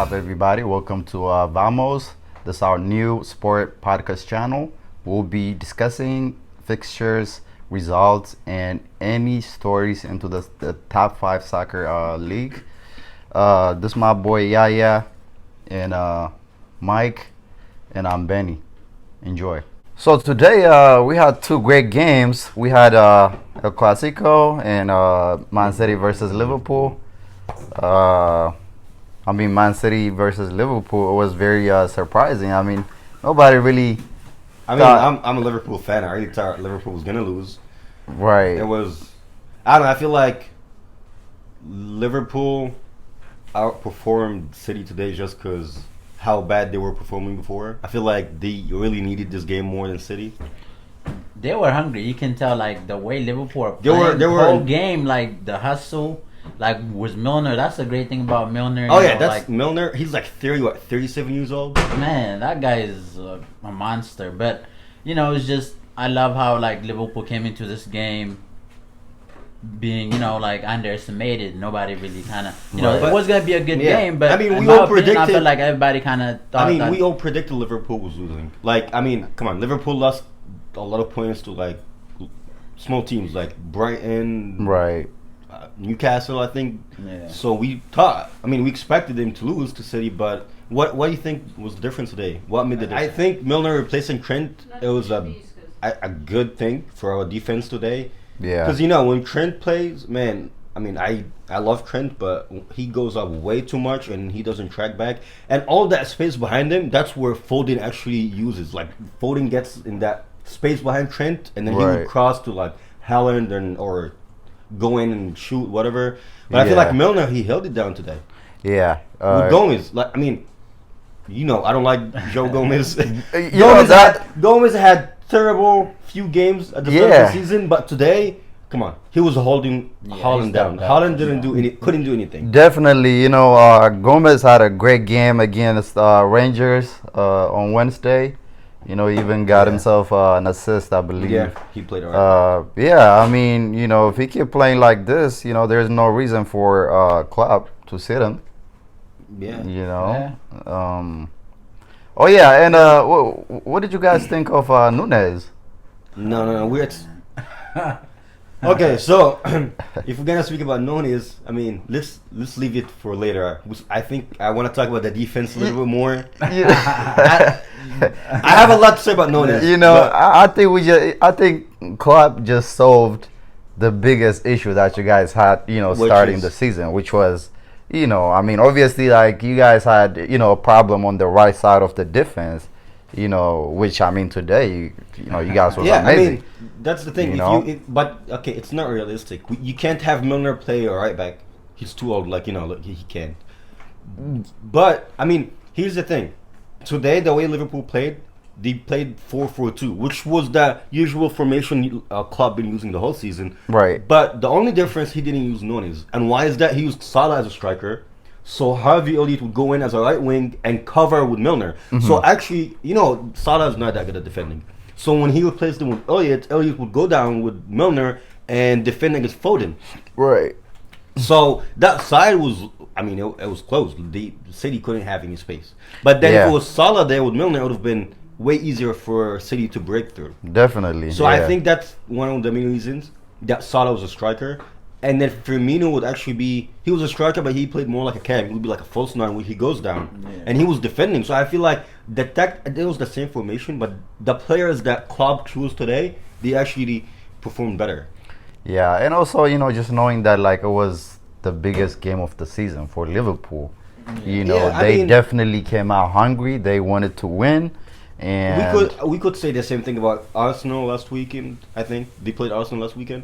up, everybody? Welcome to Vamos. This is our new sport podcast channel. We'll be discussing fixtures, results, and any stories into the top five soccer league. This is my boy Yaya and Mike, and I'm Benny. Enjoy. So today we had two great games. We had El Clasico and Man City versus Liverpool. Man City versus Liverpool was very surprising. Nobody really thought. I'm a Liverpool fan. I really thought Liverpool was gonna lose. Right. It was. I don't know. I feel like Liverpool outperformed City today just because how bad they were performing before. I feel like they really needed this game more than City. They were hungry. You can tell, like, the way Liverpool are playing the whole game, like the hustle, like was Milner. That's the great thing about Milner. Oh yeah, that's like, Milner. He's like 37 years old. Man, that guy is a monster. But it's just I love how like Liverpool came into this game being like underestimated. Nobody really kind of it was gonna be a good game. But we all predicted. I feel like everybody kind of thought. We all predicted Liverpool was losing. Come on, Liverpool lost a lot of points to like small teams like Brighton, right, Newcastle, I think. Yeah. So we expected them to lose to City, but what do you think was the difference today? What made the difference? I think Milner replacing Trent, it was a good thing for our defense today. Yeah. Because when Trent plays, man, I love Trent, but he goes up way too much and he doesn't track back. And all that space behind him, that's where Foden actually uses. Like Foden gets in that space behind Trent, and then he would cross to like Haaland or go in and shoot whatever. But I feel like Milner, he held it down today. Yeah. With Gomez, I don't like Joe Gomez. Gomez had terrible few games at the start of the season, but today, come on, he was holding Haaland down. Haaland couldn't do anything. Definitely, Gomez had a great game against Rangers on Wednesday. He even got himself an assist, I believe. Yeah, he played alright. If he keep playing like this, there's no reason for Klopp to sit him. Yeah. What did you guys think of Nunez? No. Okay, so if we're gonna speak about Nunez, let's leave it for later. I think I want to talk about the defense a little bit more. I have a lot to say about Nunez. I think Klopp just solved the biggest issue that you guys had, starting the season, which was, obviously, like, you guys had, a problem on the right side of the defense, which, today, you guys was amazing. That's the thing. It's not realistic. You can't have Milner play a right back. He's too old, he can't. But, here's the thing. Today, the way Liverpool played, they played 4-4-2, which was the usual formation Klopp been using the whole season. Right. But the only difference, he didn't use Nunez. And why is that? He used Salah as a striker. So Harvey Elliott would go in as a right wing and cover with Milner. Mm-hmm. So actually, Salah is not that good at defending. So when he replaced him with Elliott would go down with Milner and defend against Foden. Right. So that side was, it was closed. The City couldn't have any space. But then if it was Salah there with Milner, it would have been way easier for City to break through. Definitely. So I think that's one of the main reasons that Salah was a striker. And then Firmino would actually he was a striker, but he played more like a cam. He would be like a false nine when he goes down. Yeah. And he was defending. So I feel like it was the same formation, but the players that Klopp chose today, they actually performed better. Yeah, and also, just knowing that, like, it was the biggest game of the season for Liverpool. They definitely came out hungry. They wanted to win. And we could say the same thing about Arsenal last weekend. I think they played Arsenal last weekend.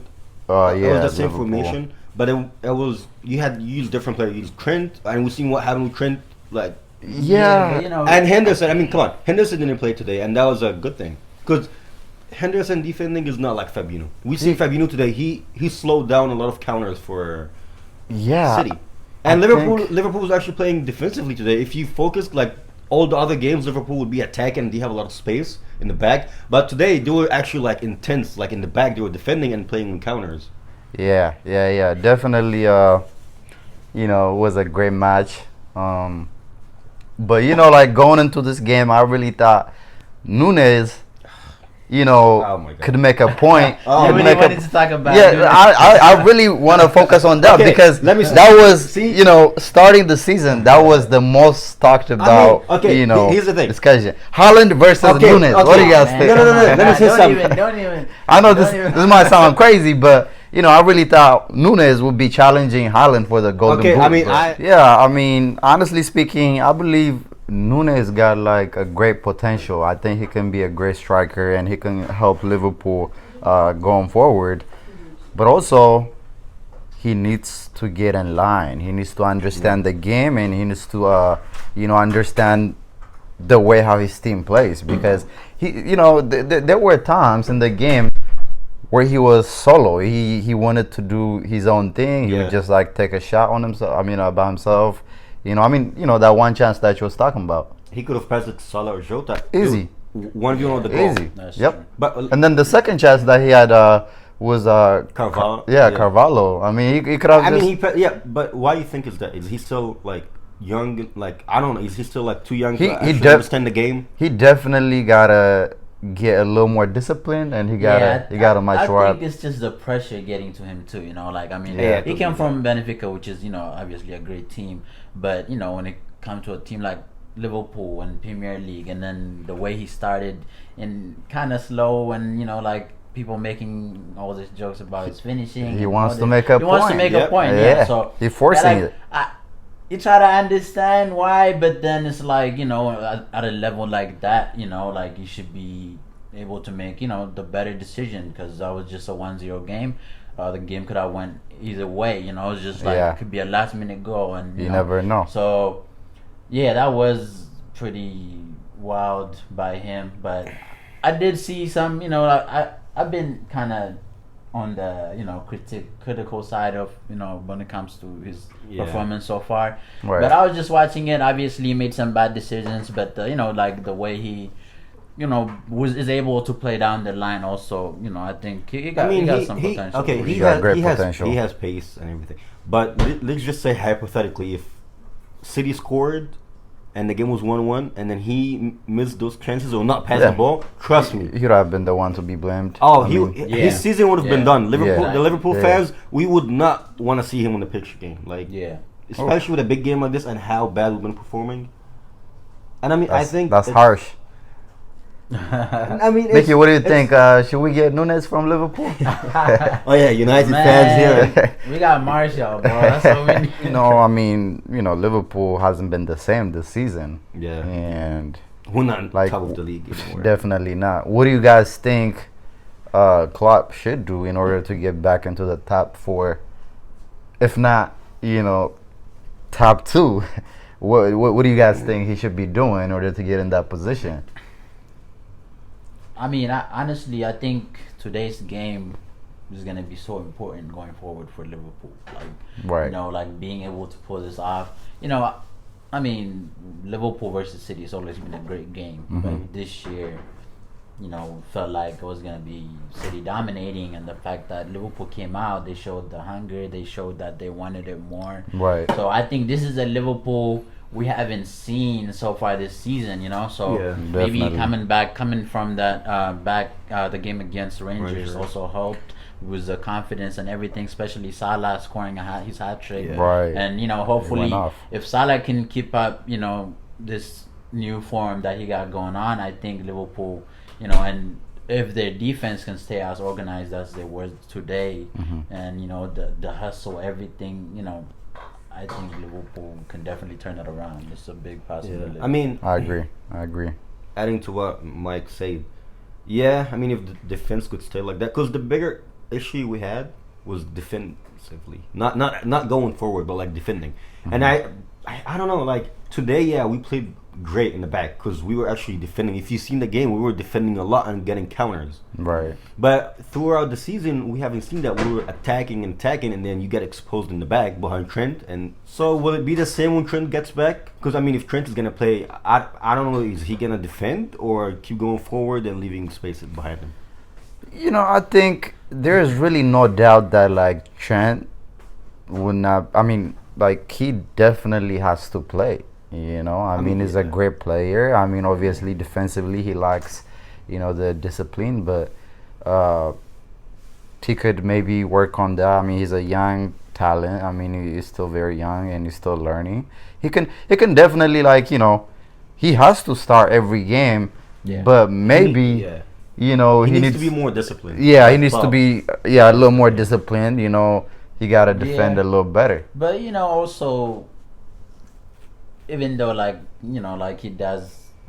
It was the same formation, but it was you used different players. You used Trent, and we've seen what happened with Trent. And Henderson. Come on, Henderson didn't play today, and that was a good thing because Henderson defending is not like Fabinho. We seen Fabinho today. He slowed down a lot of counters for City, and Liverpool was actually playing defensively today. If you focused like all the other games, Liverpool would be attacking and they have a lot of space in the back. But today, they were actually like intense. Like in the back, they were defending and playing counters. Yeah. Definitely, it was a great match. But like going into this game, I really thought Nunes, Oh my God. could make a point. Oh, I could really make wanted to talk about yeah, Nunes. I really want to focus on that Okay, because let me that was see. starting the season, that was the most talked about. okay, here's the thing. Discussion. Haaland versus Okay, Nunes. What do you guys Man, think? No, come on, let me man, say don't something. even, don't even. I know don't even- this might sound crazy, but I really thought Nunes would be challenging Haaland for the Golden Okay, Boot. I mean, but I mean, honestly speaking, I believe Nunes got like a great potential. I think he can be a great striker and he can help Liverpool going forward. But also, he needs to get in line. He needs to understand the game and he needs to, understand the way how his team plays because there were times in the game where he was solo. He wanted to do his own thing. He would just like take a shot on himself. I mean, by himself. That one chance that you was talking about. He could have passed it to Salah or Jota. Easy. 1v1 on the goal. Easy. That's Yep. true. But And then the second chance that he had was Carvalho. Carvalho. I mean, he could have. I just, mean, but why do you think is that? Is he still like young? Like I don't know. Is he still like too young to actually understand the game? He definitely gotta get a little more disciplined, and he gotta mature I up. think it's just the pressure getting to him too. Like I mean, Yeah, he came from Benfica, which is obviously a great team, but when it comes to a team like Liverpool and Premier League, and then the way he started in kind of slow, and like people making all these jokes about his finishing. He and wants all to this. make a He wants to point. make Yep. a point. Yeah. So He's forcing like, it. you try to understand why, but then it's like at a level like that, like you should be able to make the better decision because that was just a 1-0 game. The game could have went either way. It's just like it could be a last minute goal, and You never know. So yeah, that was pretty wild by him, but I did see some. I've been kind of on the critical side of when it comes to his performance so far. Right. But I was just watching it. Obviously, he made some bad decisions, but like the way he is able to play down the line. Also, I think he got some potential. Okay, He got great potential. He has pace and everything. But let's just say hypothetically, if City scored and the game was 1-1, and then he missed those chances or not pass the ball, trust me. He would have been the one to be blamed. Oh, Yeah. his season would have been done. Liverpool, Yeah. the Liverpool Yeah. fans, we would not want to see him on the pitch again. Like, especially with a big game like this and how bad we've been performing. And I mean, I think that's harsh. I mean, Mickey, what do you think? Should we get Nunes from Liverpool? Oh yeah, United fans here. We got Martial, bro. That's what we need. I mean, Liverpool hasn't been the same this season. Yeah. And We're not like top of the league anymore. definitely not. What do you guys think Klopp should do in order to get back into the top 4? If not, top 2. What do you guys think he should be doing in order to get in that position? I mean, honestly, I think today's game is going to be so important going forward for Liverpool. Like, Right. like being able to pull this off. I mean, Liverpool versus City has always been a great game. But this year, felt like it was going to be City dominating. And the fact that Liverpool came out, they showed the hunger. They showed that they wanted it more. Right. So I think this is a Liverpool we haven't seen so far this season, So Yeah, maybe definitely. coming from that the game against Rangers also helped with the confidence and everything, especially Salah scoring his hat trick. Yeah. Right. And hopefully off. if Salah can keep up, this new form that he got going on, I think Liverpool, and if their defense can stay as organized as they were today, and the hustle, everything, I think Liverpool can definitely turn it around. It's a big possibility. Yeah. I mean, I agree. adding to what Mike said, I mean, if the defense could stay like that, because the bigger issue we had was defensively, not going forward, but like defending. And I don't know, like today, we played great in the back because we were actually defending. If you've seen the game, we were defending a lot and getting counters. Right. But throughout the season, we haven't seen that. We were attacking, and then you get exposed in the back behind Trent. And so, will it be the same when Trent gets back? Because I mean, if Trent is gonna play, I don't know, is he gonna defend or keep going forward and leaving spaces behind him? I think there's really no doubt that like Trent would not. I mean, like he definitely has to play. I mean, he's a great player. I mean, obviously, defensively, he lacks, the discipline, but he could maybe work on that. I mean, he's a young talent. I mean, he's still very young and he's still learning. He can definitely he has to start every game, but maybe he needs to be more disciplined. Yeah, he needs to be a little more disciplined. He gotta defend a little better. But also, even though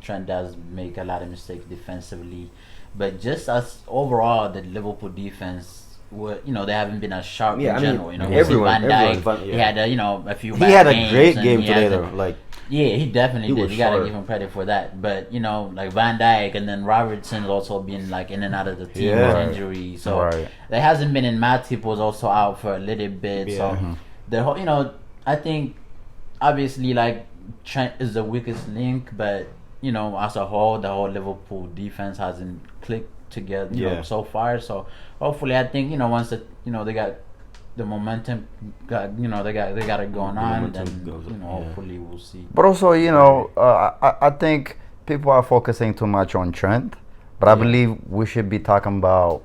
Trent does make a lot of mistakes defensively, but just as overall the Liverpool defense. They haven't been as sharp in general. Everyone, Van Dijk, he had a few. He had a great game today, though. He definitely did. You gotta give him credit for that. But Van Dijk and then Robertson has also been in and out of the team with injury. So there hasn't been. And Matip was also out for a little bit. So the whole, I think obviously Trent is the weakest link, but as a whole, the whole Liverpool defense hasn't clicked together so far. So hopefully, I think once they got the momentum, they got it going on, then hopefully we'll see. But also, I think people are focusing too much on Trent, but I believe we should be talking about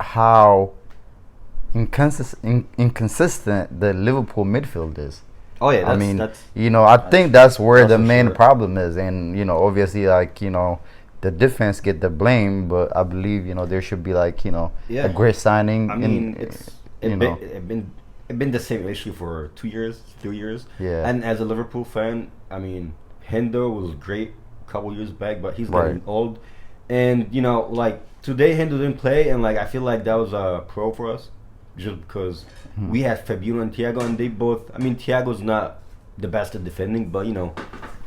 how inconsistent the Liverpool midfield is. Oh yeah, I mean, I think that's where the main problem is, and obviously, the defense get the blame, but I believe there should be a great signing. I mean, it's been the same issue for 2 years, 3 years. Yeah. And as a Liverpool fan, I mean, Hendo was great a couple years back, but he's getting old. And today Hendo didn't play, and I feel like that was a pro for us, just because we had Fabinho and Thiago, and they both. I mean, Thiago's not the best at defending, but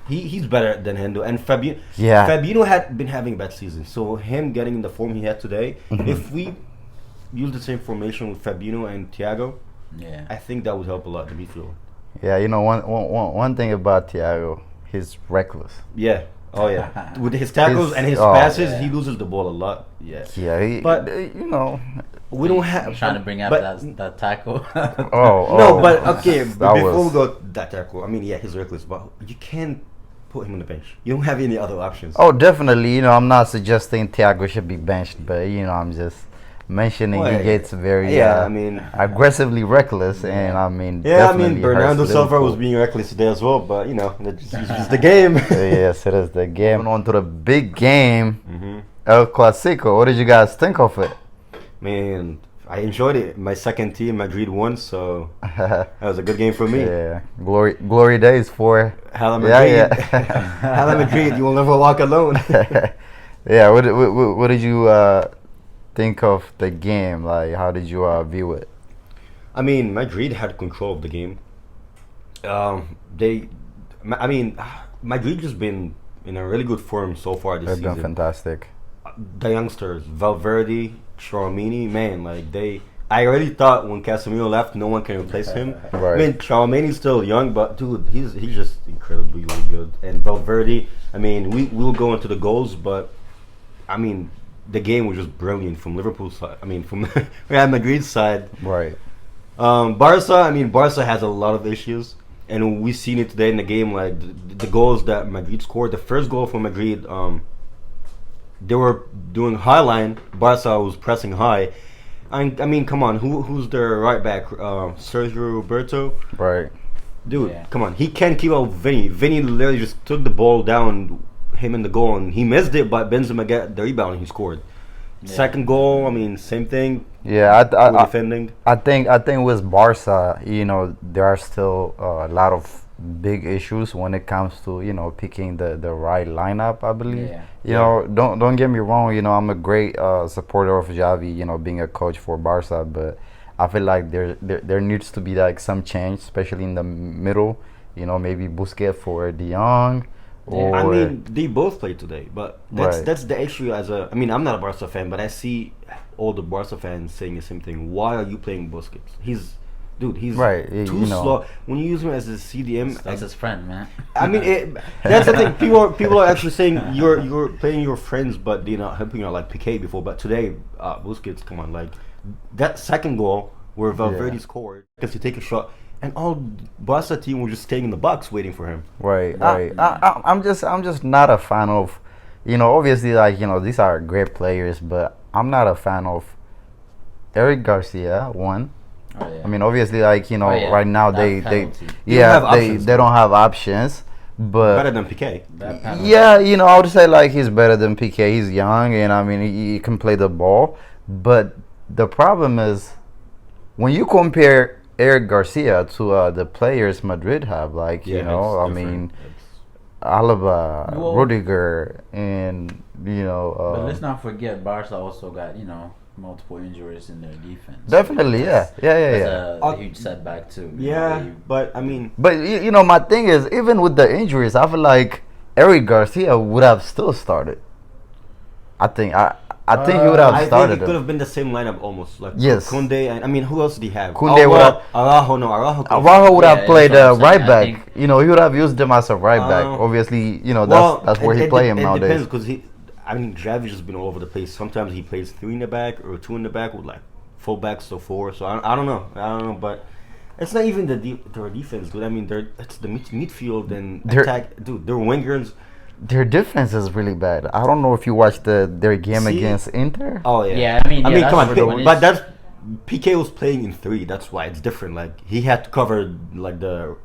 he's better than Hendo, and Fabinho. Yeah. Fabinho had been having a bad season, so him getting in the form he had today, if we use the same formation with Fabinho and Thiago, I think that would help a lot the midfield. Yeah, one thing about Thiago, he's reckless. Yeah. Oh yeah. With his tackles and his passes, he loses the ball a lot. Yeah. Yeah. But we don't have. I'm trying to bring up that tackle. No, but okay. Before we go that tackle, I mean, he's reckless, but you can't put him on the bench. You don't have any other options. Oh, definitely. I'm not suggesting Thiago should be benched, but I'm just mentioning he gets very aggressively reckless, and I mean, Bernardo Silva was being reckless today as well, but it's just the game. Yes, it is the game. Going on to the big game, El Clasico. What did you guys think of it? Man, I enjoyed it. My second team, Madrid, won, so that was a good game for me. Yeah, glory days for Hala Madrid. Hala Madrid, you will never walk alone. Yeah, what did you think of the game? How did you view it? I mean, Madrid had control of the game. Madrid just been in a really good form so far this season. They've been fantastic. The youngsters, Valverde, Tchouaméni, man, I already thought when Casemiro left, no one can replace him. Right. I mean, Tchouaméni's still young, but dude, he's just incredibly really good. And Valverde, I mean, we'll go into the goals, but I mean, the game was just brilliant from Liverpool's side. I mean, from Real Madrid's side. Right. Barca has a lot of issues, and we've seen it today in the game. The goals that Madrid scored, the first goal for Madrid, they were doing high line. Barca was pressing high. I mean, come on, who's their right back? Sergio Roberto. Right. Dude, come on, he can't keep up with Vinny. Vinny literally just took the ball down, him in the goal, and he missed it, but Benzema got the rebound and he scored. Second goal, I mean, same thing. Yeah, defending. I think with Barca, there are still a lot of big issues when it comes to picking the right lineup. I believe. Don't get me wrong. I'm a great supporter of Xavi. Being a coach for Barca, but I feel like there needs to be some change, especially in the middle. Maybe Busquets for De Jong. I mean, they both played today, but that's the issue. I'm not a Barca fan, but I see all the Barca fans saying the same thing. Why are you playing Busquets? He's too slow. When you use him as a CDM, that's his friend, man. I mean, that's the thing. People are actually saying you're playing your friends, but they're not helping you out like Piqué before. But today, Busquets, come on, that second goal where Valverde scored, because you take a shot, and all Barca team were just staying in the box waiting for him. Right. I'm just not a fan of, obviously, like, these are great players, but I'm not a fan of Eric Garcia, one. Oh, yeah. I mean, obviously, like, right now they penalty. they don't have options, but Better than Piqué. That penalty. yeah, I would say like he's better than PK. He's young, and I mean he can play the ball, but the problem is when you compare Eric Garcia to the players Madrid have, like, Yeah, I it's mean different. Alaba, Well- Rudiger, and But let's not forget, Barca also got multiple injuries in their defense. definitely, yeah. That's a huge setback too. Yeah, but I mean, But my thing is, even with the injuries, I feel like Eric Garcia would have still started. I think he would have I think started it could him. have been the same lineup almost. Like Yes. Koundé, and I mean, who else did he have? Koundé would have- Araujo, no, Araujo. Araujo would have Yeah, played that's what I'm right saying. I back. He would have used him as a right back. Uh, Obviously, Well, that's where he play him It nowadays. depends because I mean, Javi's just been all over the place. Sometimes he plays 3 in the back or 2 in the back with like full backs or 4. So I don't know, but it's not even their defense, dude. I mean, it's the midfield and They're- attack, dude. Their wingers. Their defense is really bad. I don't know if you watched their game See? against Inter. Oh yeah. Yeah, I mean, that's come on, when but it's- that's PK was playing in 3. That's why it's different. Like he had to cover like the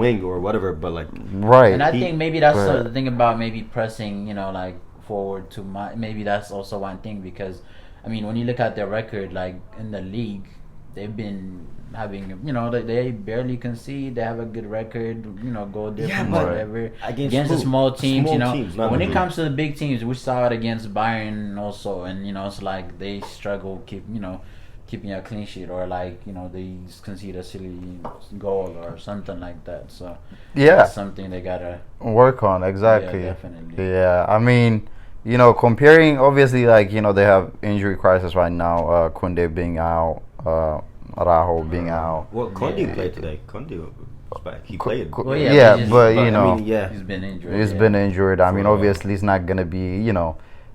wing or whatever. But like Right. And I He- think maybe that's Right. the thing about maybe pressing, like forward too much. Maybe that's also one thing because, I mean, when you look at their record, like in the league, they've been having, they barely concede. They have a good record, goal difference, but whatever. against Against the who? small teams, Small teams, not But when it Madrid. comes to the big teams, we saw it against Bayern also, and it's like they struggle keeping a clean sheet, or like they concede a silly goal or something like that. So Yeah. that's something they gotta Work on exactly. Yeah, definitely. Yeah, I mean, comparing, obviously, like, they have injury crisis right now. Koundé being out, Araujo being out. well, Koundé Yeah. played today. Koundé was back. He played. Well, yeah, yeah, but but I mean, yeah. He's been injured. he's yeah. been injured. I mean, For- obviously, he's not gonna be,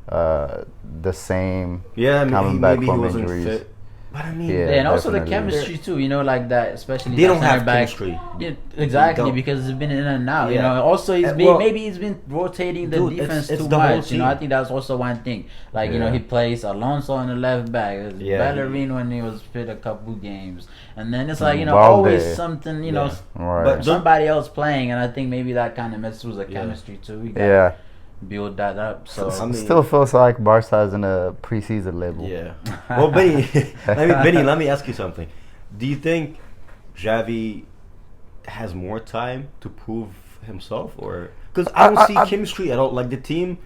the same. Yeah, I mean, coming back maybe he from wasn't injuries. fit. But I mean, Yeah. Yeah, and also the definitely. chemistry too. Like that, especially They that don't center have back. chemistry. Yeah, exactly, They don't. because it's been in and out. Yeah. Also he's been Well, maybe he's been rotating the dude, defense it's too the whole much. team. I think that's also one thing. Like Yeah. he plays Alonso on the left back, Yeah. Bellerin when he was fit a couple games, and then it's like Valde. always something Yeah. Right. But somebody else playing, and I think maybe that kind of messes with the Yeah. chemistry too. We gotta Yeah. build that up. So I mean- Still feels like Barca is in a preseason level. Yeah. Well, Benny, let me ask you something. Do you think Xavi has more time to prove himself, or because I don't see chemistry at all? Like the team.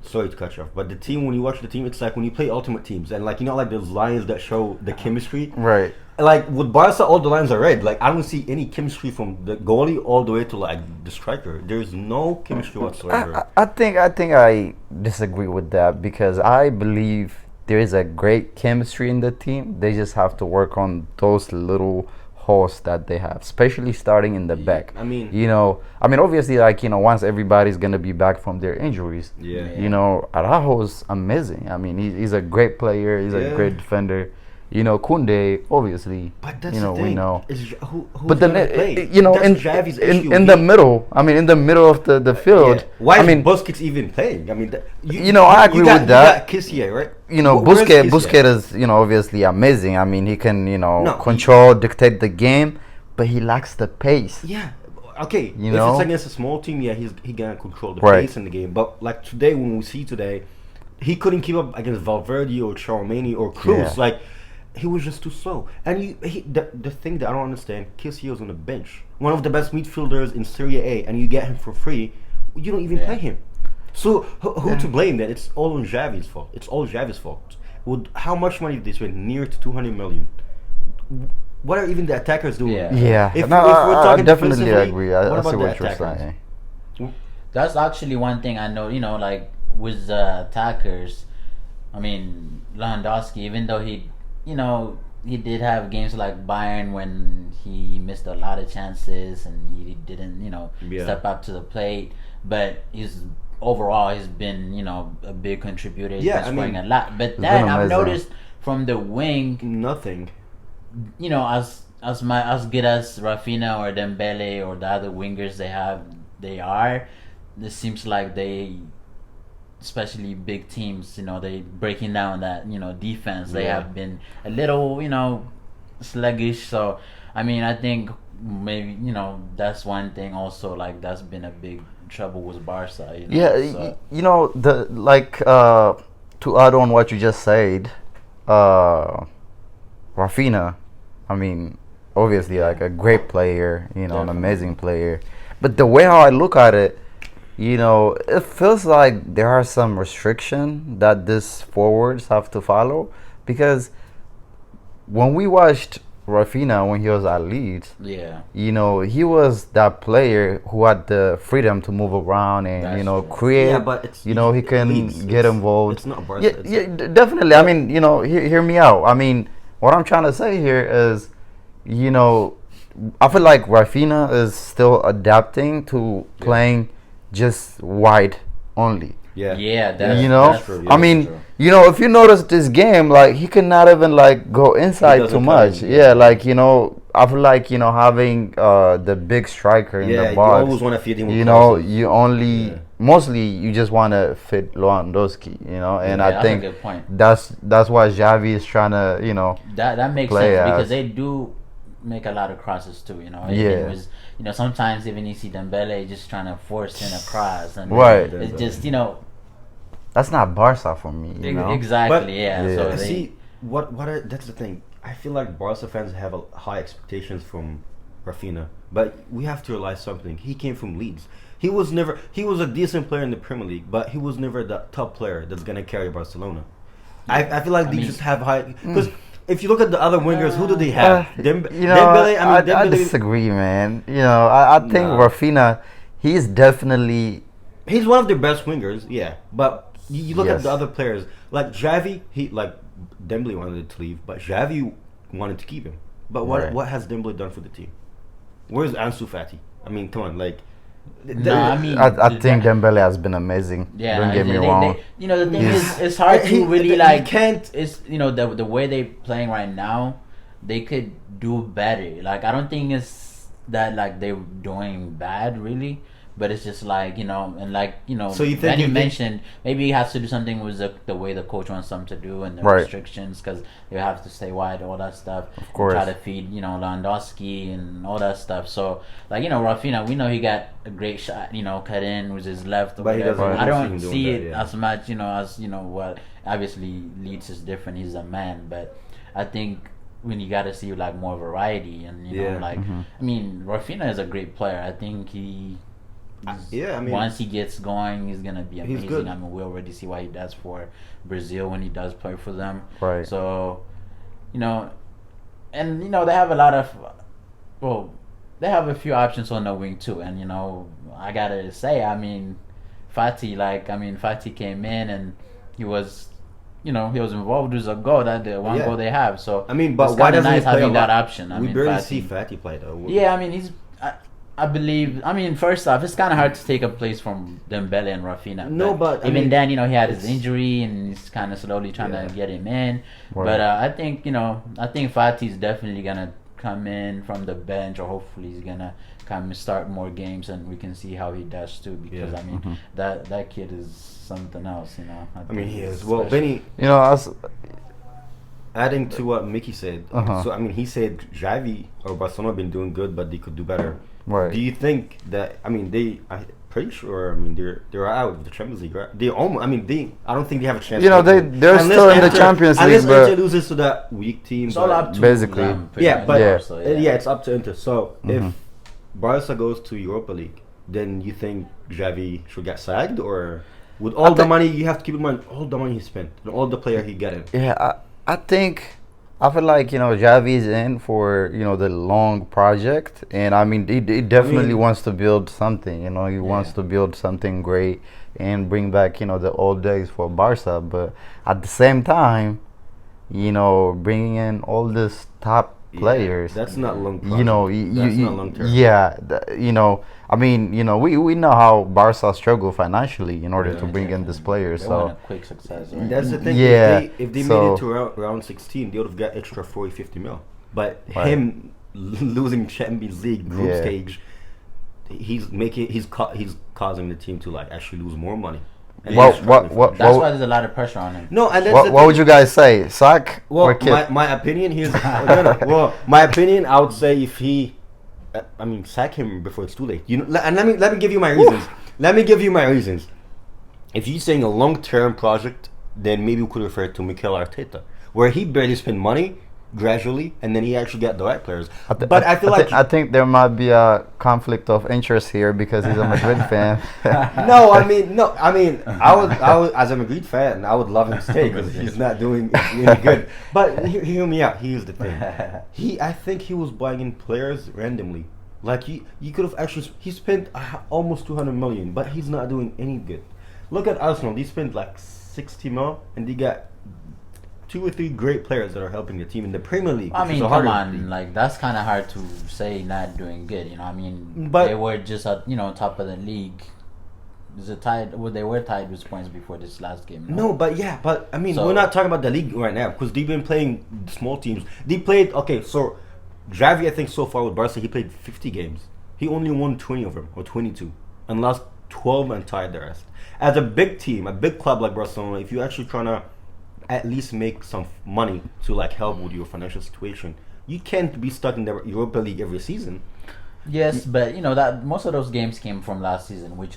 Sorry to cut you off, but the team, when you watch the team, it's like when you play Ultimate Teams, and like like those lines that show the chemistry. Right. Like with Barca, all the lines are red. Like I don't see any chemistry from the goalie all the way to like the striker. There's no chemistry whatsoever. I think I disagree with that because I believe there is a great chemistry in the team. They just have to work on those little holes that they have, especially starting in the back. I mean, obviously, like, once everybody's gonna be back from their injuries, yeah. Araujo's amazing. I mean, he's a great player. He's a Yeah. great defender. Koundé, obviously, But that's we the thing. know. Who's But then, gonna play? that's That's Xavi's issue. in the middle. I mean, in the middle of the field. Yeah. Why I is mean, Busquets even playing? I mean, I agree with that. You got Kissier, right? Busquets is, obviously amazing. I mean, he can, No, control, dictate the game, but he lacks the pace. Yeah. Okay. You if know? it's against a small team, yeah, he gonna control the Right. pace in the game. But like today, when we see today, he couldn't keep up against Valverde or Charmani or Cruz. Yeah. Like he was just too slow. And the thing that I don't understand, Kissier was on the bench, one of the best midfielders in Serie A, and you get him for free. You don't even play him. So who to blame? That it's all on Xavi's fault. It's all Xavi's fault. How much money did they spend? Near to 200 million. What are even the attackers doing? Yeah. Yeah, If no, we're I talking definitely defensively, agree. I what see about what the you're attackers? saying. that's actually one thing I know. Like with attackers, I mean Lewandowski, even though he did have games like Bayern when he missed a lot of chances and he didn't, Yeah. step up to the plate. But he's been, a big contributor. He's Yeah, been I scoring mean, a lot. But been then I've amazing. noticed from the wing, Nothing. as good as Rafinha or Dembele or the other wingers they are. It seems like they, especially big teams, they breaking down that defense. They have been a little sluggish. So I think maybe that's one thing also, like that's been a big trouble with Barca. The like to add on what you just said, Rafinha, I mean, obviously like a great player, an amazing player. But the way how I look at it, it feels like there are some restriction that these forwards have to follow, because when we watched Rafinha when he was at Leeds, he was that player who had the freedom to move around and create. Yeah, but it's, he can Leeds, get involved. It's not Barca. Definitely. I mean, hear me out. I mean, what I'm trying to say here is, I feel like Rafinha is still adapting to playing just wide only. That's true. I mean, if you notice this game, like he cannot even like go inside too much. Like I feel like having the big striker in the box. You always want to feed him. You only mostly you just want to fit Lewandowski. And I think that's a good point. That's why Xavi is trying to that makes sense because they do make a lot of crosses too. It was, sometimes even you see Dembele just trying to force in a cross, and it's just that's not Barca for me. Exactly. But, So that's the thing. I feel like Barca fans have high expectations from Rafinha, but we have to realize something. He came from Leeds. He was a decent player in the Premier League, but he was never the top player that's gonna carry Barcelona. I feel like they just have high because. If you look at the other wingers, who do they have? Dembele. I disagree, man. I think Rafinha, he's definitely one of their best wingers. Yeah, but you look at the other players like Xavi. Dembele wanted to leave, but Xavi wanted to keep him. But what has Dembele done for the team? Where's Ansu Fati? I mean, come on, like. I think Dembele has been amazing. Don't get me wrong. The thing is, it's hard to really like. Can't. It's the way they playing right now, they could do better. Like I don't think it's that like they're doing bad really, but it's just like So you think mentioned maybe he has to do something with the way the coach wants them to do and the restrictions because they have to stay wide, all that stuff. Of course. Try to feed Lewandowski and all that stuff. So like Rafinha, we know he got a great shot. Cut in with his left. Or whatever. I don't see it as much. As what obviously Leeds is different. He's a man, but I think. When you got to see like more variety and I mean Rafinha is a great player. I think he. Once he gets going, he's gonna be amazing. Good. I mean, we already see what he does for Brazil when he does play for them. Right. So, and they have a lot of, they have a few options on the wing too. And I gotta say, I mean, Fati came in and he was. He was involved with a goal goal they have. So I mean, but why doesn't he play having that option? We barely see Fati play though. Yeah, I mean he's. I believe. I mean, first off, it's kind of hard to take a place from Dembele and Rafinha. No, but even then, he had his injury and he's kind of slowly trying to get him in. Right. But I think Fati's definitely gonna come in from the bench, or hopefully he's gonna come and start more games, and we can see how he does too. Because I mean, that kid is something else. I mean, he is. Well, Benny, adding to what Mickey said. So I mean, he said Xavi or Barcelona been doing good, but they could do better. Right. Do you think that? I mean, I'm pretty sure. I mean, they're out of the Champions League. Right? They almost. I mean, I don't think they have a chance. They're still in the Champions League, unless Inter loses to that weak team. It's all up to basically. them, it's up to Inter. So if Barca goes to Europa League, then you think Xavi should get sacked, or with all the money you have to keep in mind, all the money he spent and all the player he got in. Yeah, I feel like Xavi's in for the long project, and I mean he definitely wants to build something. He wants to build something great and bring back the old days for Barca. But at the same time, bringing in all this top players. That's not long. That's not long term. Yeah, I mean, we know how Barca struggle financially in order to bring in this player. They so want a quick success. Right? That's the thing. Yeah. If they made it to round 16, they would have got extra 40-50 mil. But Right. him losing Champions League group Yeah. stage, he's causing the team to like actually lose more money. And What- he's struggling what- for it. That's why there's a lot of pressure on him. No, and that's What would you guys say? Sack or Well, Kip? my opinion here's well, my opinion, I would say if he, I mean, sack him before it's too late. You know, and let me give you my reasons. Let me give you my reasons. If you're saying a long-term project, then maybe we could refer to Mikel Arteta, where he barely spent money gradually, and then he actually got the right players. But I feel like I think there might be a conflict of interest here because he's a Madrid fan. I mean, I would, as a Madrid fan, I would love him to stay because he's not doing any good. But hear me out. Here's the thing. I think he was buying in players randomly. Like you could have actually, he spent almost 200 million, but he's not doing any good. Look at Arsenal. They spent like 60 mil, and they got 2 or 3 great players that are helping the team in the Premier League. I which is mean, a come harder on, league. like that's kind of hard to say not doing good. You know, I mean, But- they were just at top of the league. Is it tied? Well, they were tied with points before this last game. No, but I mean, So- we're not talking about the league right now because they've been playing small teams. They played so Javi, I think so far with Barca, he played 50 games. He only won 20 of them or 22, and lost 12 and tied the rest. As a big team, a big club like Barcelona, if you're actually trying to at least make some money to like help with your financial situation, you can't be stuck in the Europa League every season. Yes, but that most of those games came from last season, which,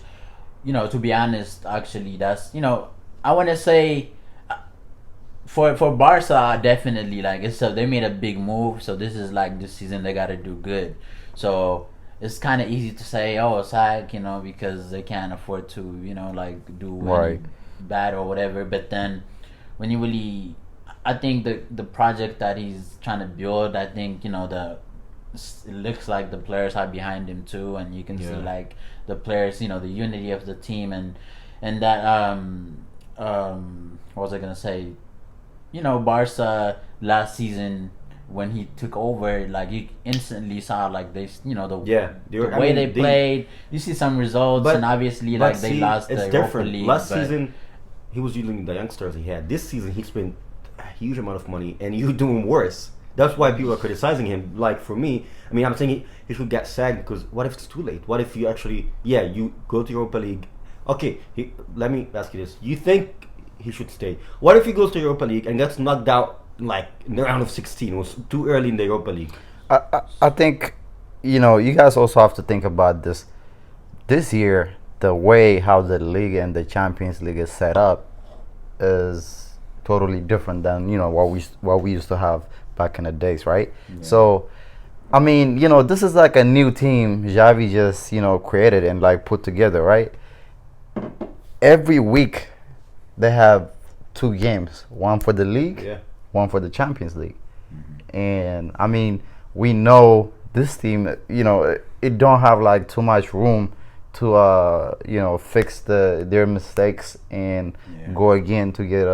to be honest, actually, that's I want to say for Barca, definitely they made a big move, so this is like this season they got to do good. So it's kind of easy to say, oh, SAC, because they can't afford to, do any Right. bad or whatever. But then when you really, I think the project that he's trying to build, I think it looks like the players are behind him too, and you can see Yeah. like the players, the unity of the team, and that what was I gonna say? Barca last season when he took over, like you instantly saw like they, the way they played. You see some results, and obviously like they lost it's the Europa different. League. Last but- season, he was using the youngsters he had. This season, he spent a huge amount of money, and you're doing worse. That's why people are criticizing him. Like for me, I mean, I'm saying he should get sacked because what if it's too late? What if you actually, you go to Europa League? Okay, let me ask you this: you think he should stay? What if he goes to Europa League and gets knocked out like in the round of 16? It was too early in the Europa League. I think you guys also have to think about this year. The way how the league and the Champions League is set up is totally different than what we used to have back in the days, right? Yeah. So I mean, this is like a new team Xavi just created and like put together, right? Every week they have 2 games, one for the league, one for the Champions League. And I mean, we know this team, it don't have like too much room to fix their mistakes and go again to get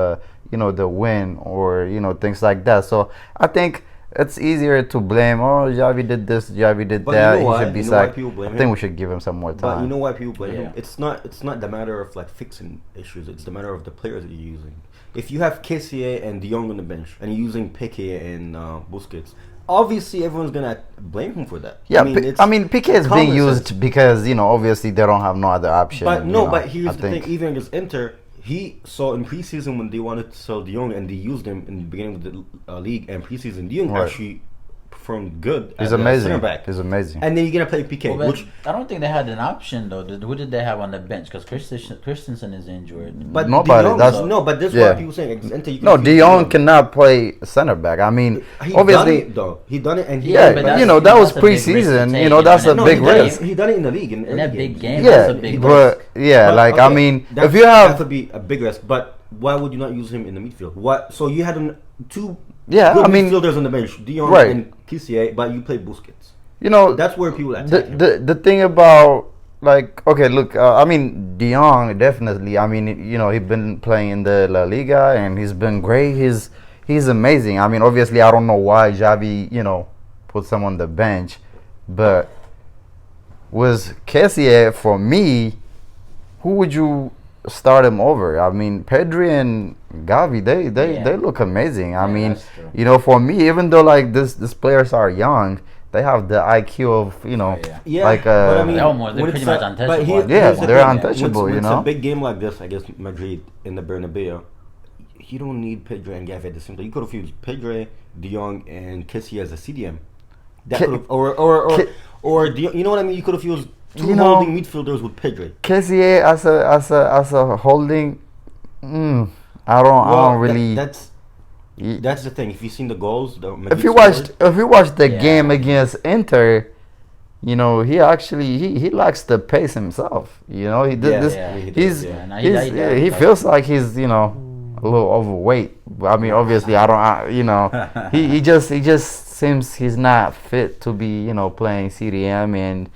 the win or things like that. So I think it's easier to blame. Oh, Xavi did this, Xavi did But that. you know He why? should be You know why sacked. people blame I him? think we should give him some more time. But you know why people blame him? Yeah. It's not the matter of like fixing issues. It's the matter of the players that you're using. If you have Kessié and De Jong on the bench and you're using Piqué and Busquets, obviously everyone's gonna blame him for that. Yeah, it's I mean, Piqué is being common used sense. because obviously they don't have no other option. But no, but I here's the think. thing. Even against Inter, he saw in preseason when they wanted to sell De Jong and they used him in the beginning of the league and preseason. De Jong Right. actually performed good. He's as a amazing. center back. He's amazing. And then you're gonna play Piqué, Well, but which. I don't think they had an option though. Who did they have on the bench? Because Christensen is injured. But Nobody, De Jong, that's- no, but this is yeah. what people saying. Against Inter, you can No, see De Jong cannot play center back. I mean, He obviously, done it, though. He done it, and he yeah, but that that's- was that's a big risk to preseason. take, That's a no, big he done it- risk. He done it in the league in In that early big games. game, Yeah, that's a big but risk. yeah, But, I okay, mean, that- if you that have, would be a big risk. But why would you not use him in the midfield? What? So you had 2 Yeah, good I mean- midfielders on the bench, De Jong Right. and Kessié, but you play Busquets. That's where people attack him. the thing about like, okay, look, I mean, De Jong definitely. I mean, he's been playing in the La Liga and he's been great. He's amazing. I mean, obviously, I don't know why Xavi, puts him on the bench, but with Kessié, for me, who would you start him over. I mean, Pedri and Gavi, they look amazing. I mean, for me, even though like these players are young, they have the IQ of like but I mean, they're pretty much untouchable. They're untouchable. When it's a big game like this, I guess Madrid in the Bernabeu, you don't need Pedri and Gavi at the same time. You could have used Pedri, De Jong, and Kessie as a CDM. That could have, or you know what I mean. You could have used two holding midfielders with Pedri. Kessie as a holding. I don't really. That's the thing. If you've seen the goals, if you watched the game against Inter, he actually he likes the pace himself. He feels like he's a little overweight. I mean, obviously, I don't. He just seems he's not fit to be playing CDM and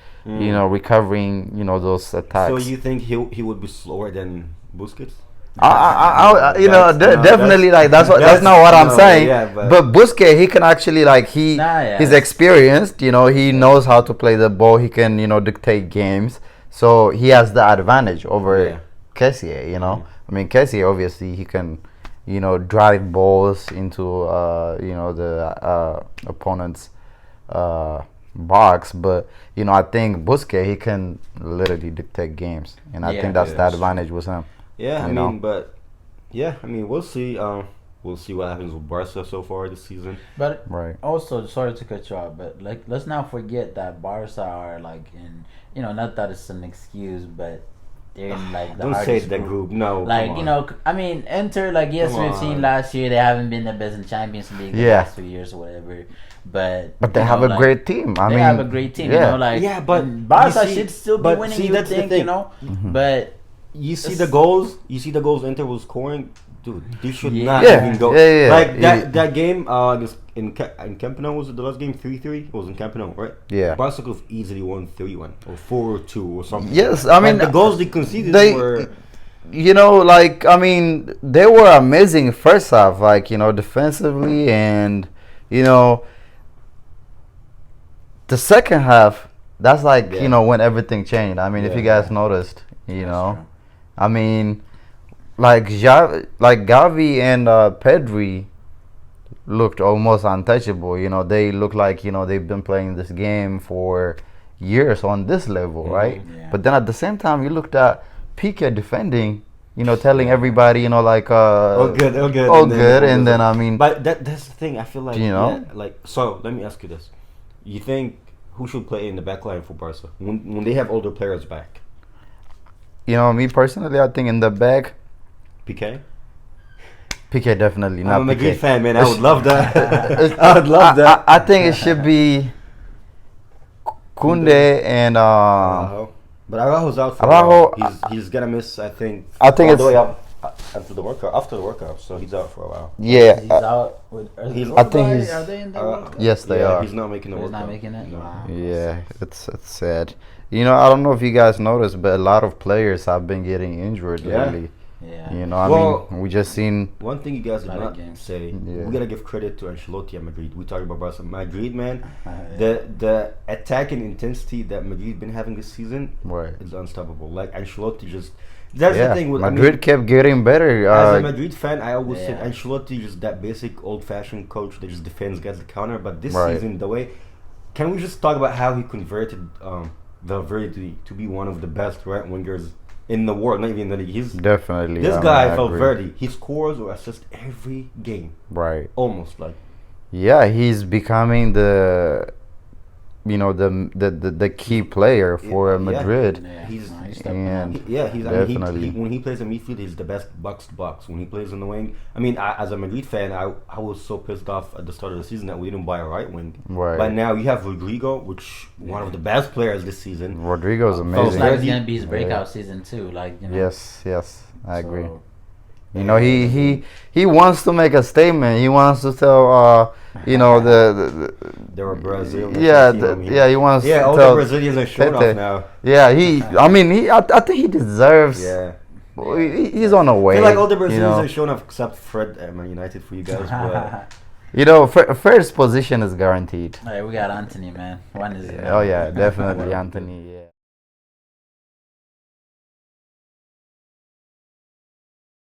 recovering those attacks. So you think he would be slower than Busquets? Definitely like that's not what I'm saying. Yeah, but Busquets, he can actually he's experienced. He knows how to play the ball. He can dictate games. So he has the advantage over Kessie. I mean, Kessie obviously he can drive balls into the opponent's box, but I think Busquets he can literally dictate games, and I think that's the advantage with him. Yeah, I mean, we'll see. We'll see what happens with Barca so far this season. But also, sorry to cut you off, but let's not forget that Barca are in not that it's an excuse, but they're in the don't say the group. No, I mean, Inter yes, we've seen last year they haven't been the best in Champions League the last 2 years or whatever. But they have a great team. They have a great team. But Barca should still be winning. You think but. You see the goals Inter was scoring, dude. They should not even go. That game in Camp Nou, was it the last game 3-3? It was in Camp Nou, right? Yeah. Barca could have easily won 3-1 or 4-2 or something. Yes, I mean the goals they conceded were. I mean, they were amazing first half, defensively, and the second half. That's when everything changed. I mean, if you guys noticed, I mean, Gavi and Pedri looked almost untouchable. They look like they've been playing this game for years on this level, right? Yeah. But then at the same time, you looked at Piqué defending, telling everybody, all good, and then I mean, but that's the thing. I feel like so. Let me ask you this: you think who should play in the back line for Barca when they have older players back? Me personally, I think in the back, Piqué definitely not. I'm a Madrid fan, man. I would love that. I would love that. I think it should be Koundé and Araujo. But Araujo's out for a while. He's gonna miss. I think it's all the way up after the World Cup, so he's out for a while. Yeah, he's out. I think he's. Are they in the World Cup? Yes, they are. He's not making the World Cup. He's not making it. No. Wow. Yeah, it's sad. I don't know if you guys noticed, but a lot of players have been getting injured lately. Yeah. I mean, we just seen. One thing you guys did not say. We gotta give credit to Ancelotti at Madrid. We talked about Barca. Madrid, man. The attacking intensity that Madrid been having this season is unstoppable. Ancelotti just. That's the thing with Madrid kept getting better. As a Madrid fan, I always said Ancelotti just that basic old-fashioned coach that just defends, gets the counter. But this season, the way, can we just talk about how he converted Valverde to be one of the best right wingers in the world? Not even in the league. He's definitely this guy, Valverde. He scores or assists every game. Right. Almost Yeah, he's becoming the key player for Madrid. Yeah, he's definitely. When he plays in midfield, he's the best box to box. When he plays in the wing, I mean, as a Madrid fan, I was so pissed off at the start of the season that we didn't buy a right wing. Right. But now you have Rodrigo, which one of the best players this season. Rodrigo's amazing. It's gonna be his breakout season too. Yes, I agree. He wants to make a statement. He wants to tell there were Brazilians. He wants to all tell the Brazilians are showing off now. Yeah, I think he deserves. Yeah. He's on the way. I feel like all the Brazilians are showing off except Fred at Man United for you guys. But first position is guaranteed. All right, we got Anthony, man. One is definitely Anthony. Yeah.